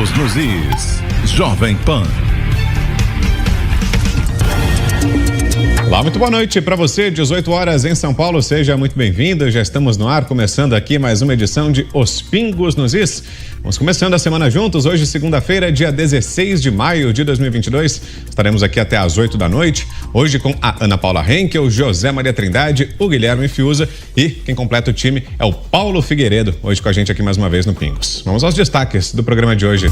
Pingos nos Is. Jovem Pan. Olá, muito boa noite para você, 18 horas em São Paulo, seja muito bem-vindo, já estamos no ar, começando aqui mais uma edição de Os Pingos nos Is. Vamos começando a semana juntos, hoje segunda-feira, dia 16 de maio de 2022, estaremos aqui até às 8 da noite, hoje com a Ana Paula Henkel, José Maria Trindade, o Guilherme Fiuza e quem completa o time é o Paulo Figueiredo, hoje com a gente aqui mais uma vez no Pingos. Vamos aos destaques do programa de hoje.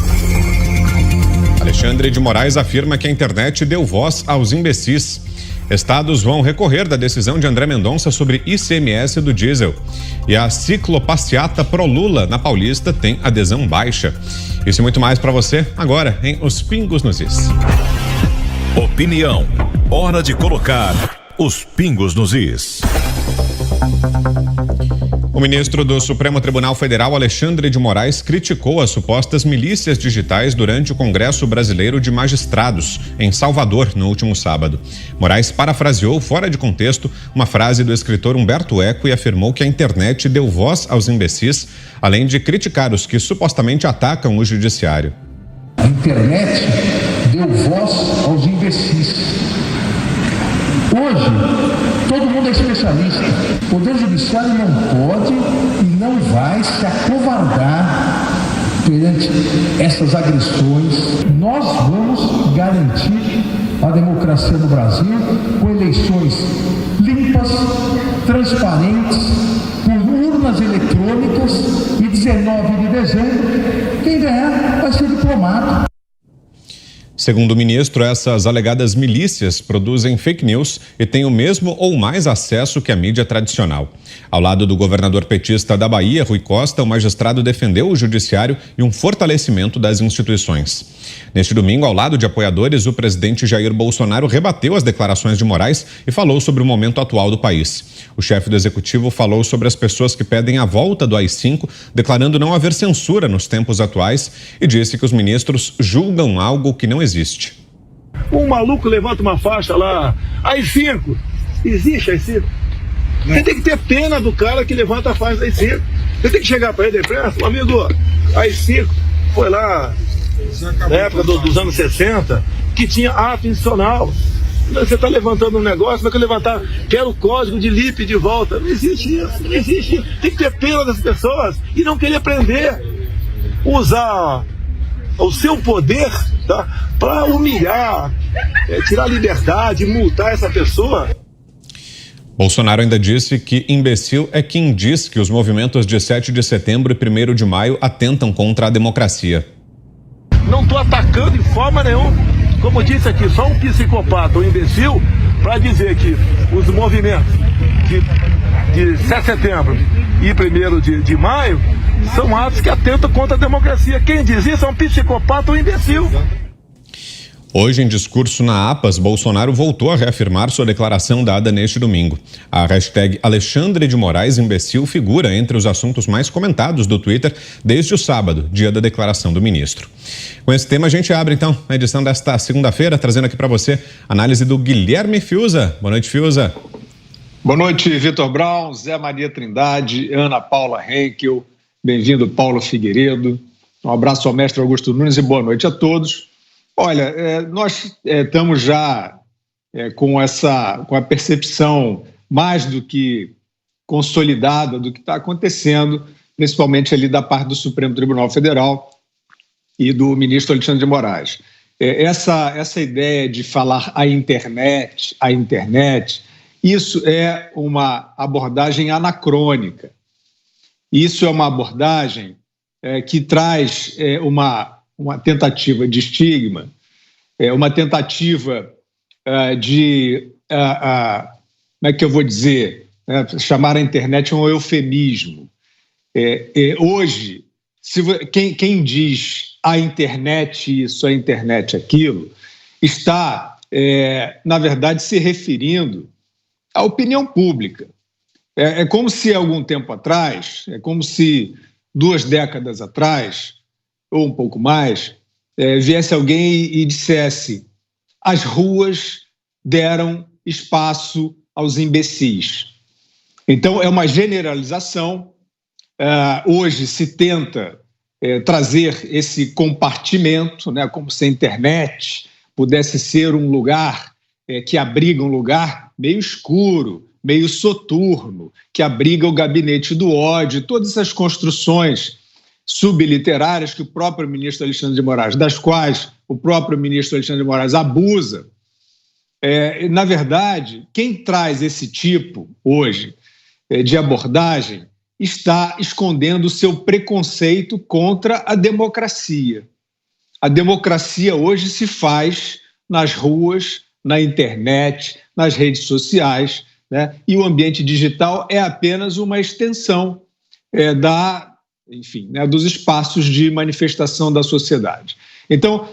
Alexandre de Moraes afirma que a internet deu voz aos imbecis. Estados vão recorrer da decisão de André Mendonça sobre ICMS do diesel. E a ciclopasseata Pro-Lula na Paulista tem adesão baixa. Isso e muito mais para você agora em Os Pingos nos Is. Opinião. Hora de colocar os pingos nos is. O ministro do Supremo Tribunal Federal, Alexandre de Moraes, criticou as supostas milícias digitais durante o Congresso Brasileiro de Magistrados, em Salvador, no último sábado. Moraes parafraseou, fora de contexto, uma frase do escritor Humberto Eco e afirmou que a internet deu voz aos imbecis, além de criticar os que supostamente atacam o judiciário. A internet deu voz aos imbecis. Hoje, todo mundo é especialista. O Poder Judiciário não pode e não vai se acovardar perante essas agressões. Nós vamos garantir a democracia no Brasil com eleições limpas, transparentes, com urnas eletrônicas e 19 de dezembro, quem ganhar vai ser diplomata. Segundo o ministro, essas alegadas milícias produzem fake news e têm o mesmo ou mais acesso que a mídia tradicional. Ao lado do governador petista da Bahia, Rui Costa, o magistrado defendeu o judiciário e um fortalecimento das instituições. Neste domingo, ao lado de apoiadores, o presidente Jair Bolsonaro rebateu as declarações de Moraes e falou sobre o momento atual do país. O chefe do executivo falou sobre as pessoas que pedem a volta do AI-5, declarando não haver censura nos tempos atuais e disse que os ministros julgam algo que não existe. Um maluco levanta uma faixa lá, AI-5, existe AI-5? Você tem que ter pena do cara que levanta a faixa da AI-5. Você tem que chegar para ele da imprensa, amigo, AI-5 foi lá na época dos anos 60, que tinha ato institucional. Você está levantando um negócio, vai levantar, quero o código de LIP de volta. Não existe isso, não existe isso. Tem que ter pena das pessoas e não querer prender. Usar o seu poder, tá, para humilhar, tirar a liberdade, multar essa pessoa. Bolsonaro ainda disse que imbecil é quem diz que os movimentos de 7 de setembro e 1º de maio atentam contra a democracia. Não estou atacando de forma nenhuma. Como eu disse aqui, só um psicopata, um imbecil, para dizer que os movimentos de 7 de setembro e 1º de maio são atos que atentam contra a democracia. Quem diz isso é um psicopata ou um imbecil. Hoje, em discurso na APAS, Bolsonaro voltou a reafirmar sua declaração dada neste domingo. A hashtag Alexandre de Moraes imbecil figura entre os assuntos mais comentados do Twitter desde o sábado, dia da declaração do ministro. Com esse tema, a gente abre, então, a edição desta segunda-feira, trazendo aqui para você a análise do Guilherme Fiuza. Boa noite, Fiuza. Boa noite, Vitor Brown, Zé Maria Trindade, Ana Paula Henkel, bem-vindo, Paulo Figueiredo. Um abraço ao mestre Augusto Nunes e boa noite a todos. Olha, nós estamos já com a percepção mais do que consolidada do que está acontecendo, principalmente ali da parte do Supremo Tribunal Federal e do ministro Alexandre de Moraes. Essa ideia de falar a internet, isso é uma abordagem anacrônica. Isso é uma abordagem que traz uma tentativa de estigma, uma tentativa de, como é que eu vou dizer, chamar a internet um eufemismo. Hoje, quem diz a internet isso, a internet aquilo, está, na verdade, se referindo à opinião pública. É como se algum tempo atrás, é como se 2 décadas atrás, ou um pouco mais, viesse alguém e dissesse: as ruas deram espaço aos imbecis. Então, é uma generalização. Hoje se tenta trazer esse compartimento, né, como se a internet pudesse ser um lugar que abriga um lugar meio escuro, meio soturno, que abriga o gabinete do ódio, todas essas construções subliterárias que o próprio ministro Alexandre de Moraes, das quais o próprio ministro Alexandre de Moraes abusa. Na verdade, quem traz esse tipo, hoje, de abordagem, está escondendo o seu preconceito contra a democracia. A democracia hoje se faz nas ruas, na internet, nas redes sociais, né? E o ambiente digital é apenas uma extensão dos espaços de manifestação da sociedade. Então,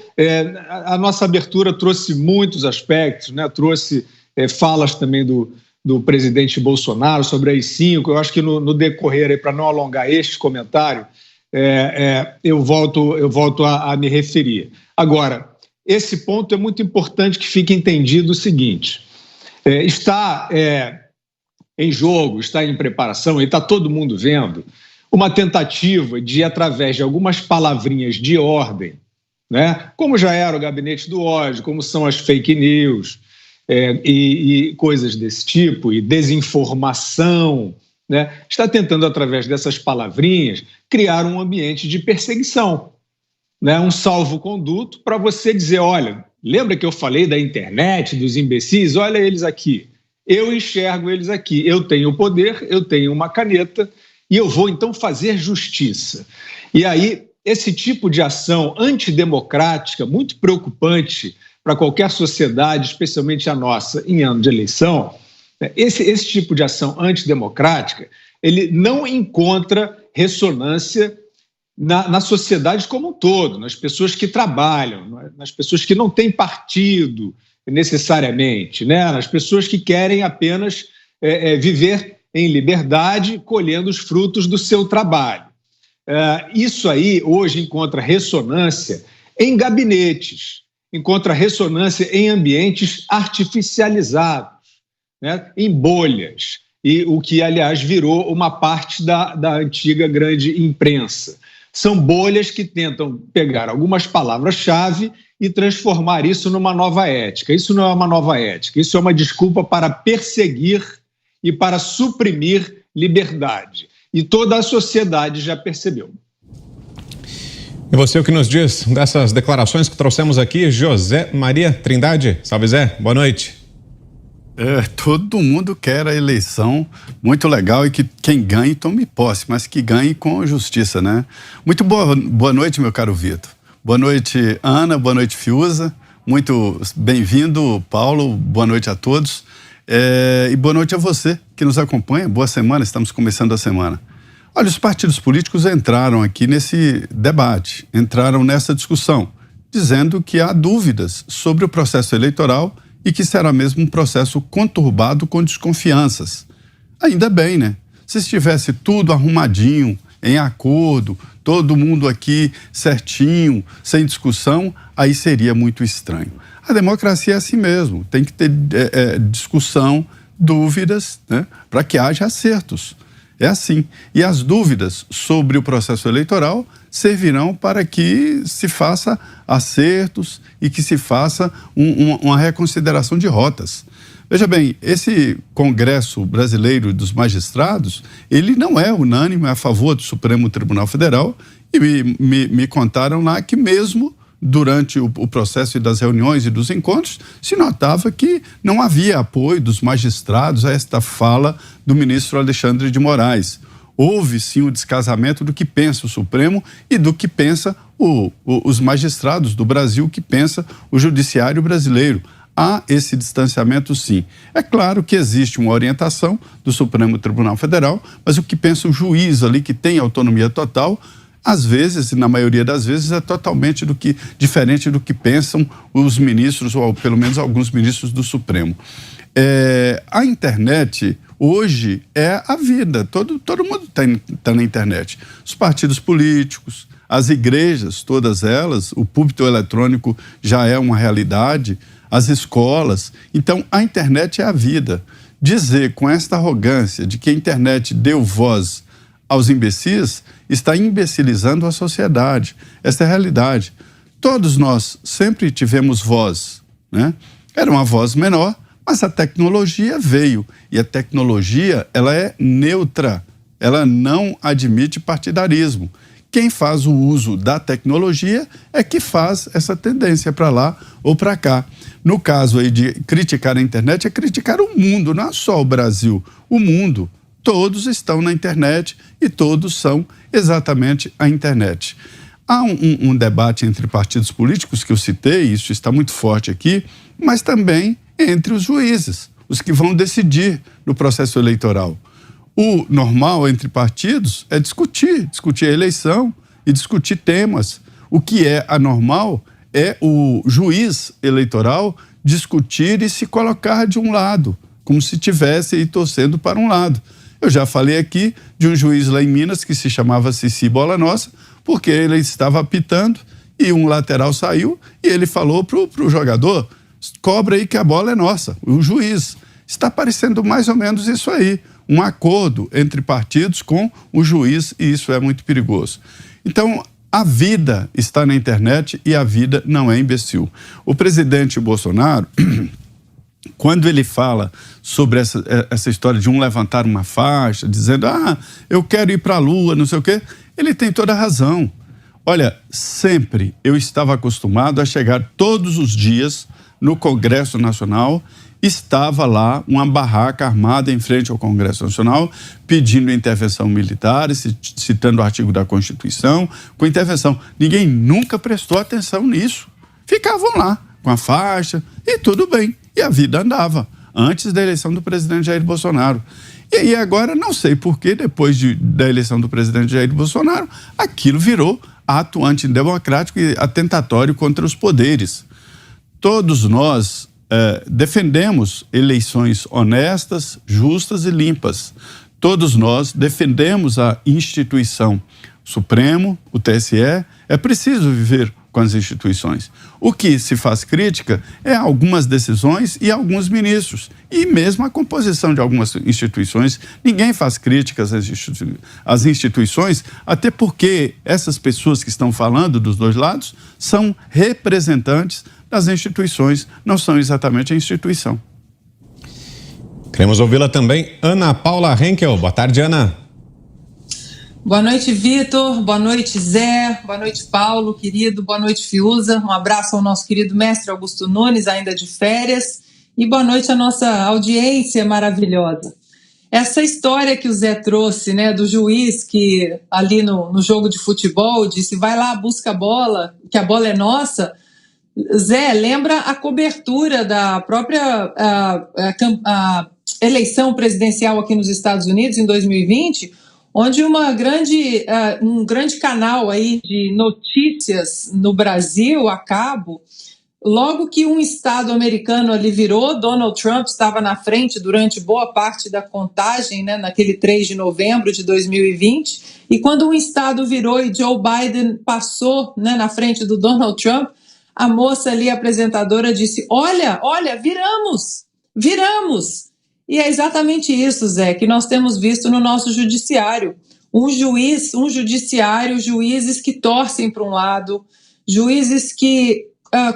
a nossa abertura trouxe muitos aspectos, né? Trouxe falas também do presidente Bolsonaro sobre a AI-5. Eu acho que no decorrer, para não alongar este comentário, eu volto a me referir. Agora, esse ponto é muito importante que fique entendido o seguinte: está em jogo, está em preparação, e está todo mundo vendo, uma tentativa de, através de algumas palavrinhas de ordem, né, como já era o gabinete do ódio, como são as fake news e coisas desse tipo, e desinformação, né, está tentando, através dessas palavrinhas, criar um ambiente de perseguição, né, um salvo-conduto para você dizer: olha, lembra que eu falei da internet, dos imbecis? Olha eles aqui, eu enxergo eles aqui, eu tenho o poder, eu tenho uma caneta e eu vou então fazer justiça. E aí, esse tipo de ação antidemocrática, muito preocupante para qualquer sociedade, especialmente a nossa, em ano de eleição, esse tipo de ação antidemocrática, ele não encontra ressonância na sociedade como um todo, nas pessoas que trabalham, nas pessoas que não têm partido necessariamente, né? Nas pessoas que querem apenas viver em liberdade, colhendo os frutos do seu trabalho. Isso aí hoje encontra ressonância em gabinetes, encontra ressonância em ambientes artificializados, né? Em bolhas, e o que, aliás, virou uma parte da antiga grande imprensa. São bolhas que tentam pegar algumas palavras-chave e transformar isso numa nova ética. Isso não é uma nova ética, isso é uma desculpa para perseguir e para suprimir liberdade. E toda a sociedade já percebeu. E você, o que nos diz dessas declarações que trouxemos aqui? José Maria Trindade. Salve, Zé. Boa noite. Todo mundo quer a eleição, muito legal, e que quem ganhe tome posse, mas que ganhe com justiça, né? Muito boa noite, meu caro Vitor. Boa noite, Ana, boa noite, Fiuza. Muito bem-vindo, Paulo, boa noite a todos. E boa noite a você que nos acompanha. Boa semana, estamos começando a semana. Olha, os partidos políticos entraram aqui nesse debate, entraram nessa discussão, dizendo que há dúvidas sobre o processo eleitoral e que será mesmo um processo conturbado com desconfianças. Ainda bem, né? Se estivesse tudo arrumadinho, em acordo, todo mundo aqui certinho, sem discussão, aí seria muito estranho. A democracia é assim mesmo, tem que ter discussão, dúvidas, né, para que haja acertos. É assim. E as dúvidas sobre o processo eleitoral servirão para que se faça acertos e que se faça uma reconsideração de rotas. Veja bem, esse Congresso Brasileiro dos Magistrados, ele não é unânime a favor do Supremo Tribunal Federal, e me contaram lá que mesmo durante o processo das reuniões e dos encontros, se notava que não havia apoio dos magistrados a esta fala do ministro Alexandre de Moraes. Houve, sim, o descasamento do que pensa o Supremo e do que pensa os magistrados do Brasil, que pensa o judiciário brasileiro. Há esse distanciamento, sim. É claro que existe uma orientação do Supremo Tribunal Federal, mas o que pensa o juiz ali, que tem autonomia total, às vezes, e na maioria das vezes, é totalmente diferente do que pensam os ministros, ou pelo menos alguns ministros do Supremo. A internet hoje é a vida, todo mundo está na internet. Os partidos políticos, as igrejas, todas elas, o púlpito eletrônico já é uma realidade, as escolas. Então, a internet é a vida. Dizer com esta arrogância de que a internet deu voz aos imbecis está imbecilizando a sociedade. Essa é a realidade. Todos nós sempre tivemos voz, né? Era uma voz menor, mas a tecnologia veio. E a tecnologia, ela é neutra. Ela não admite partidarismo. Quem faz o uso da tecnologia é que faz essa tendência para lá ou para cá. No caso aí de criticar a internet, é criticar o mundo, não é só o Brasil, o mundo. Todos estão na internet e todos são exatamente a internet. Há um debate entre partidos políticos que eu citei, isso está muito forte aqui, mas também entre os juízes, os que vão decidir no processo eleitoral. O normal entre partidos é discutir a eleição e discutir temas. O que é anormal é o juiz eleitoral discutir e se colocar de um lado, como se estivesse aí torcendo para um lado. Eu já falei aqui de um juiz lá em Minas que se chamava Cici Bola Nossa, porque ele estava apitando e um lateral saiu e ele falou pro jogador: cobra aí que a bola é nossa. O juiz. Está parecendo mais ou menos isso aí, um acordo entre partidos com o juiz, e isso é muito perigoso. Então, a vida está na internet e a vida não é imbecil. O presidente Bolsonaro, quando ele fala sobre essa história de levantar uma faixa, dizendo, eu quero ir para a Lua, não sei o quê, ele tem toda a razão. Olha, sempre eu estava acostumado a chegar todos os dias no Congresso Nacional. Estava lá uma barraca armada em frente ao Congresso Nacional, pedindo intervenção militar, citando o artigo da Constituição, com intervenção. Ninguém nunca prestou atenção nisso. Ficavam lá, com a faixa, e tudo bem. E a vida andava, antes da eleição do presidente Jair Bolsonaro. E agora, não sei por que, depois da eleição do presidente Jair Bolsonaro, aquilo virou ato antidemocrático e atentatório contra os poderes. Todos nós defendemos eleições honestas, justas e limpas. Todos nós defendemos a instituição Supremo, o TSE. É preciso viver com as instituições. O que se faz crítica é algumas decisões e alguns ministros. E mesmo a composição de algumas instituições. Ninguém faz críticas às instituições, até porque essas pessoas que estão falando dos dois lados são representantes das instituições, não são exatamente a instituição. Queremos ouvi-la também, Ana Paula Henkel. Boa tarde, Ana. Boa noite, Vitor. Boa noite, Zé. Boa noite, Paulo, querido. Boa noite, Fiuza. Um abraço ao nosso querido mestre Augusto Nunes, ainda de férias. E boa noite à nossa audiência maravilhosa. Essa história que o Zé trouxe, né, do juiz que ali no jogo de futebol disse, vai lá, busca a bola, que a bola é nossa. Zé, lembra a cobertura da própria a eleição presidencial aqui nos Estados Unidos em 2020, onde um grande canal aí de notícias no Brasil, a cabo, logo que um estado americano ali virou, Donald Trump estava na frente durante boa parte da contagem, né, naquele 3 de novembro de 2020, e quando um estado virou e Joe Biden passou, né, na frente do Donald Trump, a moça ali, a apresentadora, disse, olha, viramos. E é exatamente isso, Zé, que nós temos visto no nosso judiciário. Juízes que torcem para um lado, juízes que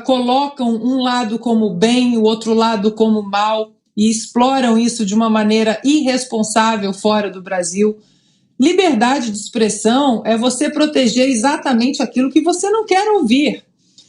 colocam um lado como bem, o outro lado como mal, e exploram isso de uma maneira irresponsável fora do Brasil. Liberdade de expressão é você proteger exatamente aquilo que você não quer ouvir.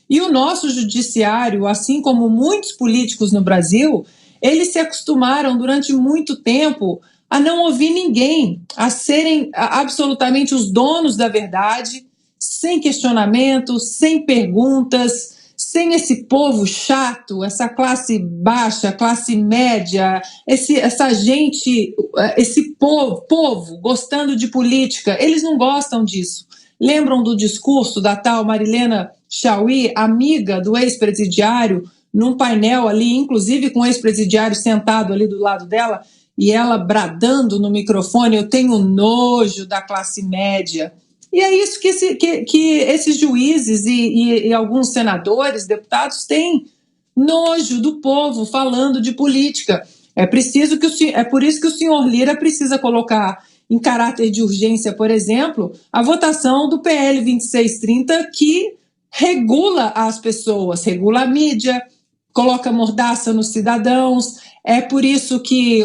E o nosso judiciário, assim como muitos políticos no Brasil, eles se acostumaram durante muito tempo a não ouvir ninguém, a serem absolutamente os donos da verdade, sem questionamento, sem perguntas, sem esse povo chato, essa classe baixa, classe média, essa gente, esse povo gostando de política. Eles não gostam disso. Lembram do discurso da tal Marilena Chauí, amiga do ex-presidiário, num painel ali, inclusive com o ex-presidiário sentado ali do lado dela, e ela bradando no microfone, eu tenho nojo da classe média. E é isso que esses juízes e alguns senadores, deputados, têm nojo do povo falando de política. É por isso que o senhor Lira precisa colocar em caráter de urgência, por exemplo, a votação do PL 2630, que regula as pessoas, regula a mídia, coloca mordaça nos cidadãos. É por isso que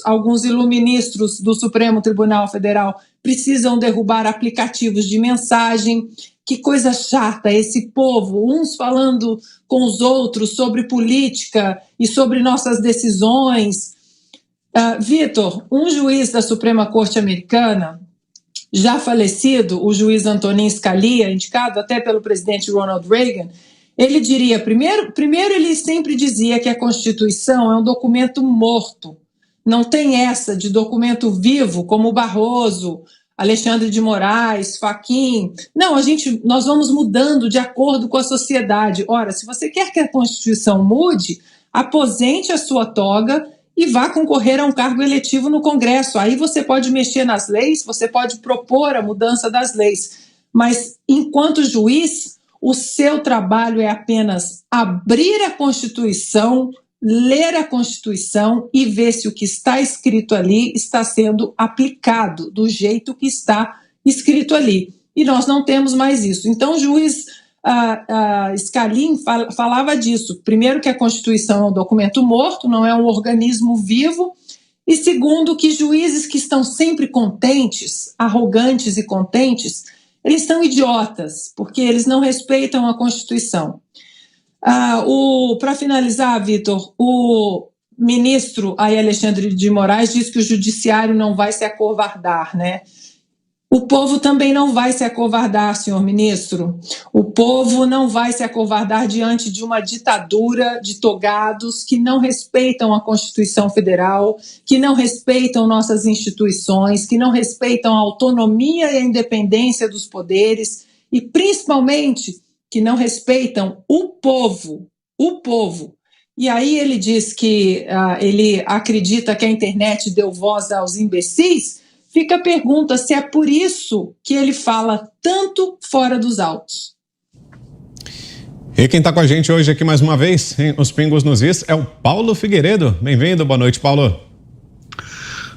alguns iluministros do Supremo Tribunal Federal precisam derrubar aplicativos de mensagem. Que coisa chata, esse povo, uns falando com os outros sobre política e sobre nossas decisões. Vitor, um juiz da Suprema Corte Americana, já falecido, o juiz Antonin Scalia, indicado até pelo presidente Ronald Reagan, ele diria, primeiro ele sempre dizia que a Constituição é um documento morto, não tem essa de documento vivo, como Barroso, Alexandre de Moraes, Fachin. Não, nós vamos mudando de acordo com a sociedade. Ora, se você quer que a Constituição mude, aposente a sua toga e vá concorrer a um cargo eletivo no Congresso. Aí você pode mexer nas leis, você pode propor a mudança das leis. Mas, enquanto juiz, o seu trabalho é apenas abrir a Constituição, ler a Constituição e ver se o que está escrito ali está sendo aplicado do jeito que está escrito ali. E nós não temos mais isso. Então, o juiz Scalia falava disso. Primeiro, que a Constituição é um documento morto, não é um organismo vivo. E segundo, que juízes que estão sempre contentes, arrogantes e contentes, eles são idiotas, porque eles não respeitam a Constituição. Para finalizar, Vitor, o ministro Alexandre de Moraes diz que o judiciário não vai se acovardar, né? O povo também não vai se acovardar, senhor ministro. O povo não vai se acovardar diante de uma ditadura de togados que não respeitam a Constituição Federal, que não respeitam nossas instituições, que não respeitam a autonomia e a independência dos poderes e, principalmente, que não respeitam o povo. E aí ele diz que ele acredita que a internet deu voz aos imbecis. Fica a pergunta se é por isso que ele fala tanto fora dos autos. E quem está com a gente hoje aqui mais uma vez, em Os Pingos nos Is, é o Paulo Figueiredo. Bem-vindo, boa noite, Paulo.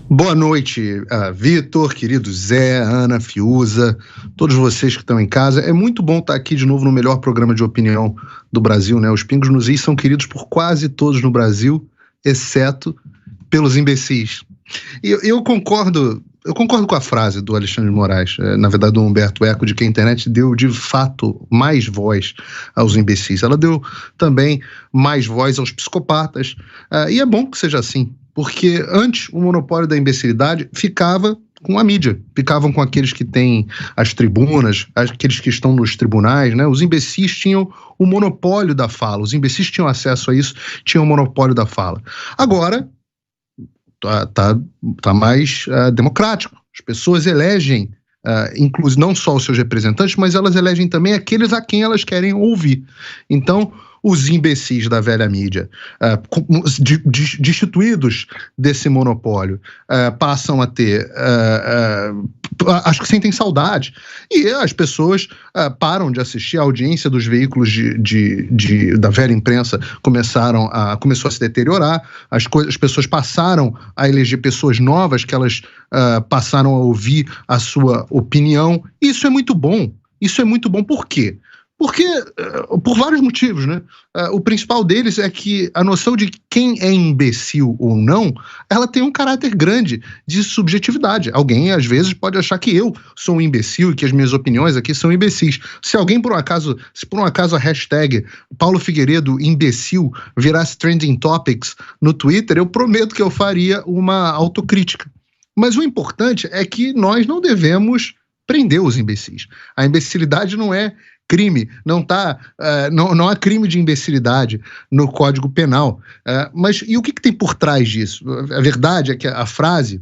Boa noite, Vitor, querido Zé, Ana, Fiuza, todos vocês que estão em casa. É muito bom estar aqui de novo no melhor programa de opinião do Brasil, né? Os Pingos nos Is são queridos por quase todos no Brasil, exceto pelos imbecis. E eu concordo com a frase do Alexandre de Moraes, na verdade do Humberto Eco, de que a internet deu de fato mais voz aos imbecis. Ela deu também mais voz aos psicopatas, e é bom que seja assim, porque antes o monopólio da imbecilidade ficava com a mídia, ficavam com aqueles que têm as tribunas, aqueles que estão nos tribunais, né? Os imbecis tinham o monopólio da fala, os imbecis tinham acesso a isso, tinham o monopólio da fala. Agora tá mais democrático. As pessoas elegem, inclusive não só os seus representantes, mas elas elegem também aqueles a quem elas querem ouvir. Então, os imbecis da velha mídia, destituídos desse monopólio, passam a ter, acho que sentem saudade, e as pessoas param de assistir. A audiência dos veículos da velha imprensa começou a se deteriorar, as pessoas passaram a eleger pessoas novas, que elas passaram a ouvir a sua opinião. Isso é muito bom. Por quê? Porque, por vários motivos, né? O principal deles é que a noção de quem é imbecil ou não, ela tem um caráter grande de subjetividade. Alguém, às vezes, pode achar que eu sou um imbecil e que as minhas opiniões aqui são imbecis. Se por um acaso a hashtag Paulo Figueiredo imbecil virasse trending topics no Twitter, eu prometo que eu faria uma autocrítica. Mas o importante é que nós não devemos prender os imbecis. A imbecilidade não é crime, não há crime de imbecilidade no Código Penal. Mas e o que tem por trás disso? A verdade é que a frase,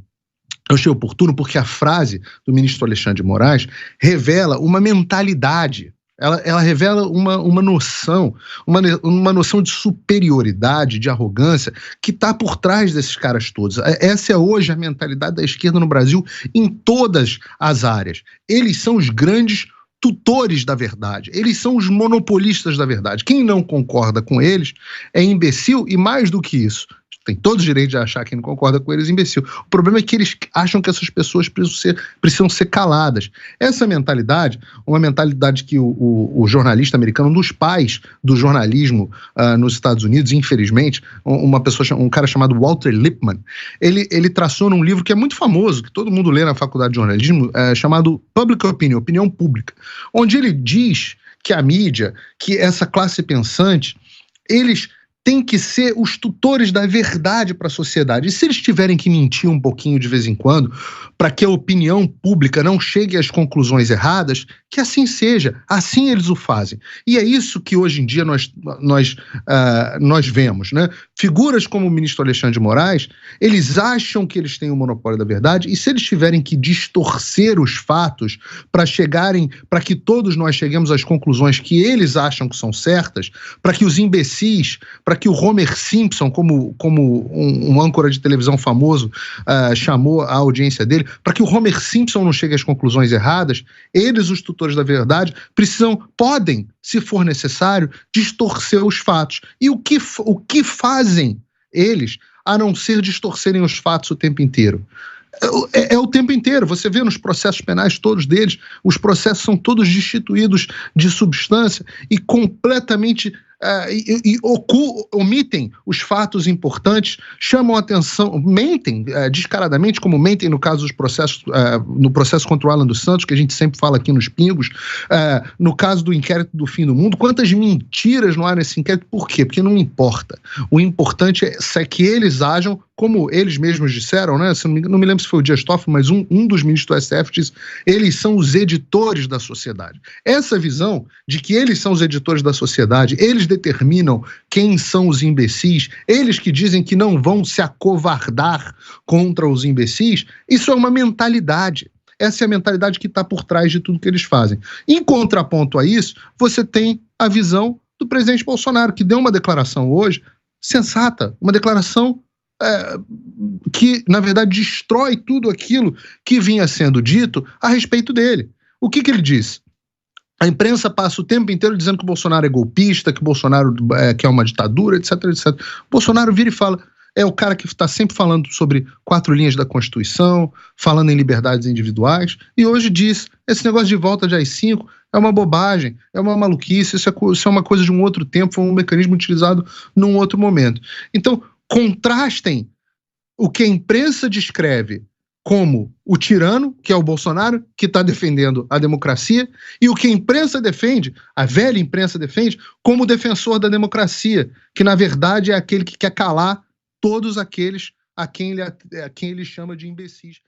eu achei oportuno porque a frase do ministro Alexandre de Moraes revela uma mentalidade, ela revela uma noção de superioridade, de arrogância, que está por trás desses caras todos. Essa é hoje a mentalidade da esquerda no Brasil em todas as áreas. Eles são os grandes tutores da verdade, eles são os monopolistas da verdade. Quem não concorda com eles é imbecil e, mais do que isso, tem todo o direito de achar quem não concorda com eles imbecil. O problema é que eles acham que essas pessoas precisam ser caladas. Essa mentalidade, uma mentalidade que o jornalista americano, um dos pais do jornalismo nos Estados Unidos, infelizmente, um cara chamado Walter Lippmann, ele traçou num livro que é muito famoso, que todo mundo lê na faculdade de jornalismo, chamado Public Opinion, Opinião Pública, onde ele diz que a mídia, que essa classe pensante, eles têm que ser os tutores da verdade para a sociedade. E se eles tiverem que mentir um pouquinho de vez em quando, para que a opinião pública não chegue às conclusões erradas, que assim seja, assim eles o fazem. E é isso que hoje em dia nós vemos, né? Figuras como o ministro Alexandre de Moraes, eles acham que eles têm o monopólio da verdade, e se eles tiverem que distorcer os fatos para que todos nós cheguemos às conclusões que eles acham que são certas, para que os imbecis, para que o Homer Simpson, como um âncora de televisão famoso chamou a audiência dele, para que o Homer Simpson não chegue às conclusões erradas, eles, os tutores da verdade, podem, se for necessário, distorcer os fatos. E o que fazem eles, a não ser distorcerem os fatos o tempo inteiro? É o tempo inteiro. Você vê nos processos penais todos deles, os processos são todos destituídos de substância e completamente omitem os fatos importantes, chamam a atenção, mentem descaradamente, como mentem no caso dos processos, no processo contra o Alan dos Santos, que a gente sempre fala aqui nos Pingos, no caso do inquérito do fim do mundo. Quantas mentiras não há nesse inquérito? Por quê? Porque não importa. O importante é que eles ajam como eles mesmos disseram, né? Não me lembro se foi o Dias Toffoli, mas um dos ministros do STF disse: eles são os editores da sociedade. Essa visão de que eles são os editores da sociedade, eles determinam quem são os imbecis, eles que dizem que não vão se acovardar contra os imbecis, isso é uma mentalidade. Essa é a mentalidade que está por trás de tudo que eles fazem. Em contraponto a isso, você tem a visão do presidente Bolsonaro, que deu uma declaração hoje sensata, uma declaração que, na verdade, destrói tudo aquilo que vinha sendo dito a respeito dele. O que ele disse? A imprensa passa o tempo inteiro dizendo que o Bolsonaro é golpista, que o Bolsonaro quer uma ditadura, etc, etc. O Bolsonaro vira e fala, é o cara que está sempre falando sobre 4 linhas da Constituição, falando em liberdades individuais, e hoje diz, esse negócio de volta de AI-5 é uma bobagem, é uma maluquice, isso é uma coisa de um outro tempo, foi um mecanismo utilizado num outro momento. Então, contrastem o que a imprensa descreve como o tirano, que é o Bolsonaro, que está defendendo a democracia, e o que a imprensa defende, a velha imprensa defende, como o defensor da democracia, que na verdade é aquele que quer calar todos aqueles a quem ele chama de imbecis.